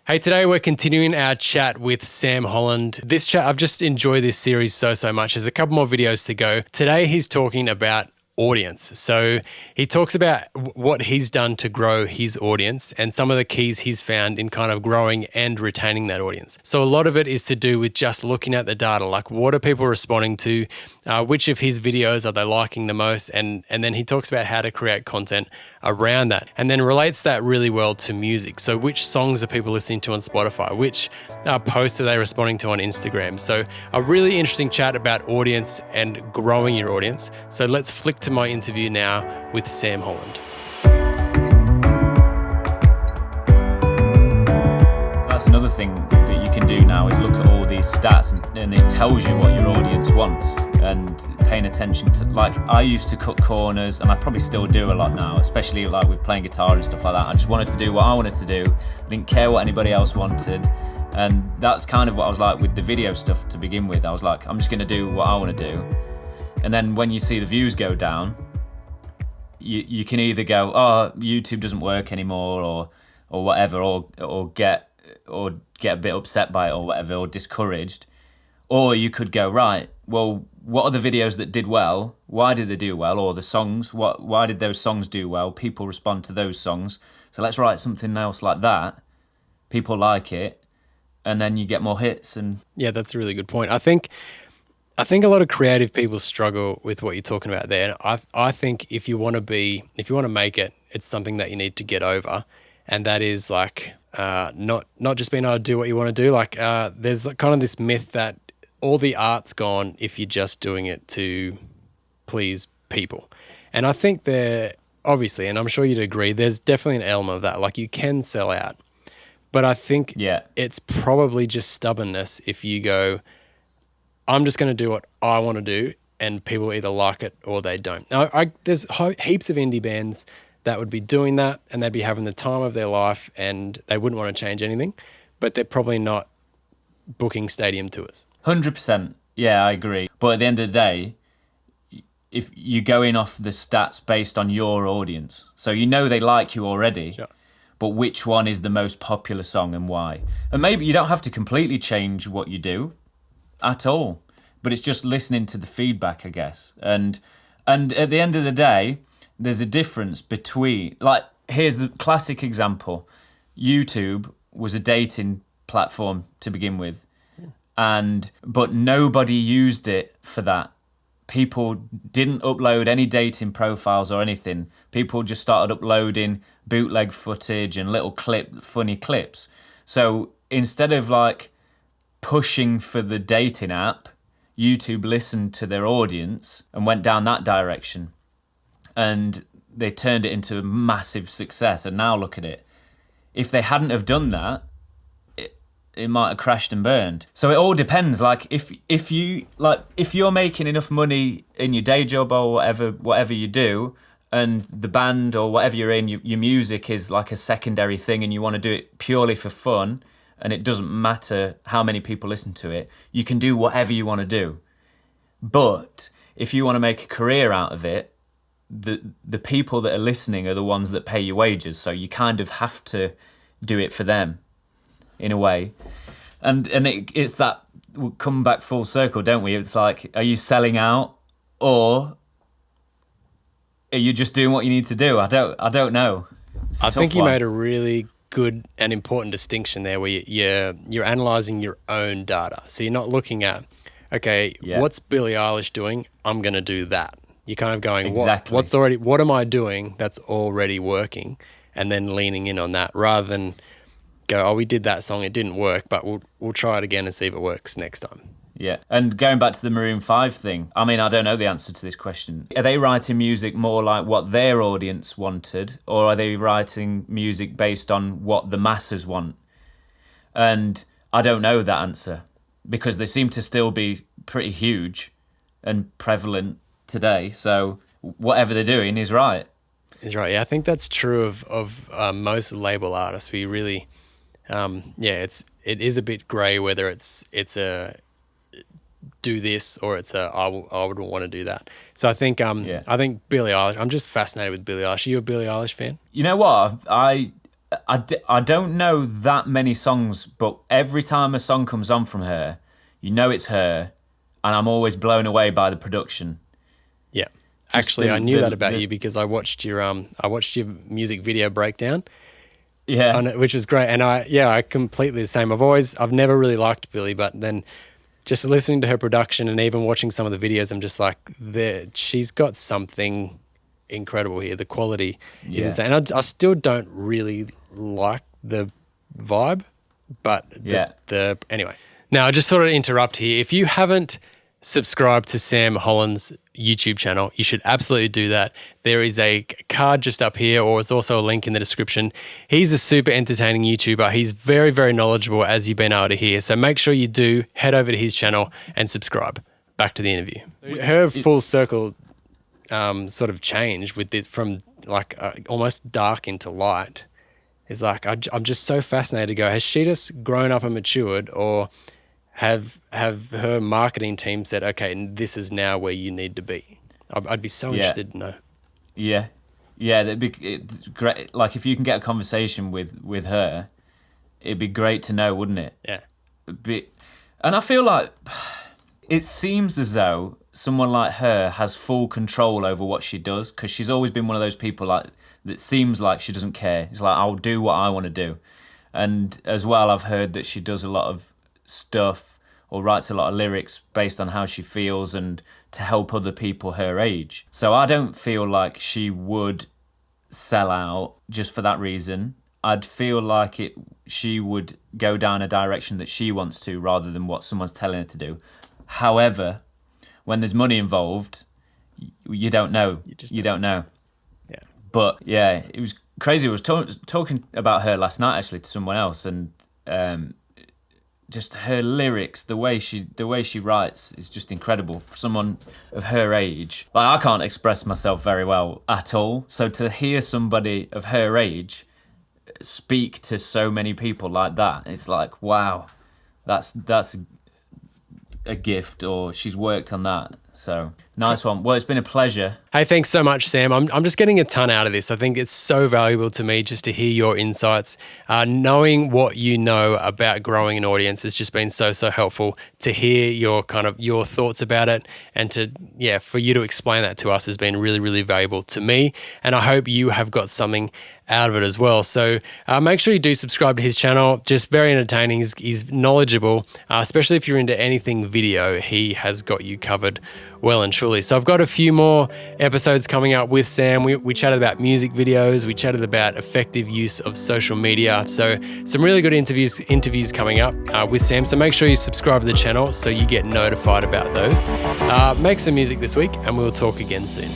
Hey, today we're continuing our chat with Sam Holland. This chat, I've just enjoyed this series so much. There's a couple more videos to go. Today he's talking about audience. So he talks about what he's done to grow his audience and some of the keys he's found in kind of growing and retaining that audience. So a lot of it is to do with just looking at the data, like what are people responding to, which of his videos are they liking the most, and then he talks about how to create content around that, and then relates that really well to music. So which songs are people listening to on Spotify? Which posts are they responding to on Instagram? So a really interesting chat about audience and growing your audience. So let's flick to my interview now with Sam Holland. That's another thing that you can do now is look at all these stats and it tells you what your audience wants, and paying attention to, like, I used to cut corners and I probably still do a lot now, especially like with playing guitar and stuff like that. I just wanted to do what I wanted to do. I didn't care what anybody else wanted. And that's kind of what I was like with the video stuff to begin with. I was like, I'm just going to do what I want to do. And then when you see the views go down, you can either go, oh, YouTube doesn't work anymore, or whatever, or get a bit upset by it or whatever, or discouraged. Or you could go, right, well, what are the videos that did well? Why did they do well? Or the songs, why did those songs do well? People respond to those songs. So let's write something else like that. People like it, and then you get more hits. And yeah, that's a really good point. I think a lot of creative people struggle with what you're talking about there. I think if you want to make it, it's something that you need to get over, and that is like not just being able to do what you want to do. Like there's kind of this myth that all the art's gone if you're just doing it to please people. And I think there, obviously, and I'm sure you'd agree, there's definitely an element of that. Like you can sell out. But I think it's probably just stubbornness if you go, I'm just going to do what I want to do, and people either like it or they don't. Now, there's heaps of indie bands that would be doing that, and they'd be having the time of their life, and they wouldn't want to change anything, but they're probably not booking stadium tours. 100%. Yeah, I agree. But at the end of the day, if you're going off the stats based on your audience, so you know they like you already, Sure. But which one is the most popular song and why? And maybe you don't have to completely change what you do at all, but it's just listening to the feedback, I guess. And at the end of the day, there's a difference between, like, here's the classic example. YouTube was a dating platform to begin with, but nobody used it for that. People didn't upload any dating profiles or anything. People just started uploading bootleg footage and little funny clips. So instead of like pushing for the dating app, YouTube listened to their audience and went down that direction. And they turned it into a massive success. And now look at it. If they hadn't have done that, it might have crashed and burned. So it all depends. Like if you're making enough money in your day job or whatever you do, and the band or whatever you're in, your music is like a secondary thing, and you want to do it purely for fun, and it doesn't matter how many people listen to it, you can do whatever you want to do. But if you want to make a career out of it, the people that are listening are the ones that pay your wages. So you kind of have to do it for them, in a way. And it's that, we come back full circle, don't we? It's like, are you selling out, or are you just doing what you need to do? I don't know. I think you made a really good and important distinction there, where you're analysing your own data. So you're not looking at, okay, what's Billie Eilish doing? I'm going to do that. You're kind of going, exactly. what am I doing that's already working, and then leaning in on that, rather than go, oh, we did that song, it didn't work, but we'll try it again and see if it works next time. Yeah, and going back to the Maroon 5 thing, I mean, I don't know the answer to this question. Are they writing music more like what their audience wanted, or are they writing music based on what the masses want? And I don't know that answer, because they seem to still be pretty huge and prevalent today. So whatever they're doing is right. Is right. Yeah, I think that's true of most label artists. We really, it is a bit grey whether it's a do this or it's a I would want to do that. So I think I think Billie Eilish. I'm just fascinated with Billie Eilish. Are you a Billie Eilish fan? You know what? I don't know that many songs, but every time a song comes on from her, you know it's her, and I'm always blown away by the production. Yeah. Actually, I knew that about you because I watched your music video breakdown. Yeah. On it, which was great. And I completely the same. I've never really liked Billie, but then just listening to her production and even watching some of the videos, I'm just like, she's got something incredible here. The quality is insane. I still don't really like the vibe, but anyway. Now, I just thought I'd interrupt here. If you haven't subscribed to Sam Holland's YouTube channel, you should absolutely do that. There is a card just up here, or it's also a link in the description. He's a super entertaining YouTuber. He's very, very knowledgeable, as you've been able to hear. So make sure you do head over to his channel and subscribe. Back to the interview. Her full circle sort of change with this from like almost dark into light is like, I'm just so fascinated to go, has she just grown up and matured, or have her marketing team said, okay, this is now where you need to be? I'd be so interested to know. Yeah. It's great. Like, if you can get a conversation with her, it'd be great to know, wouldn't it? Yeah. And I feel like it seems as though someone like her has full control over what she does, because she's always been one of those people like that seems like she doesn't care. It's like, I'll do what I want to do. And as well, I've heard that she does a lot of stuff or writes a lot of lyrics based on how she feels and to help other people her age. So I don't feel like she would sell out just for that reason. I'd feel like she would go down a direction that she wants to rather than what someone's telling her to do. However, when there's money involved, you don't know. You don't know. Yeah. But yeah, it was crazy. I was talking about her last night actually to someone else, and just her lyrics, the way she writes is just incredible for someone of her age. Like, I can't express myself very well at all. So to hear somebody of her age speak to so many people like that, it's like, wow, that's a gift, or she's worked on that. So nice one. Well, it's been a pleasure. Hey, thanks so much, Sam. I'm just getting a ton out of this. I think it's so valuable to me just to hear your insights. Knowing what you know about growing an audience has just been so helpful. To hear your thoughts about it, and for you to explain that to us has been really, really valuable to me. And I hope you have got something out of it as well. So make sure you do subscribe to his channel. Just very entertaining. He's knowledgeable, especially if you're into anything video. He has got you covered well and truly. So I've got a few more episodes coming up with Sam. We chatted about music videos. We chatted about effective use of social media. So some really good interviews coming up with Sam. So make sure you subscribe to the channel so you get notified about those. Make some music this week, and we'll talk again soon.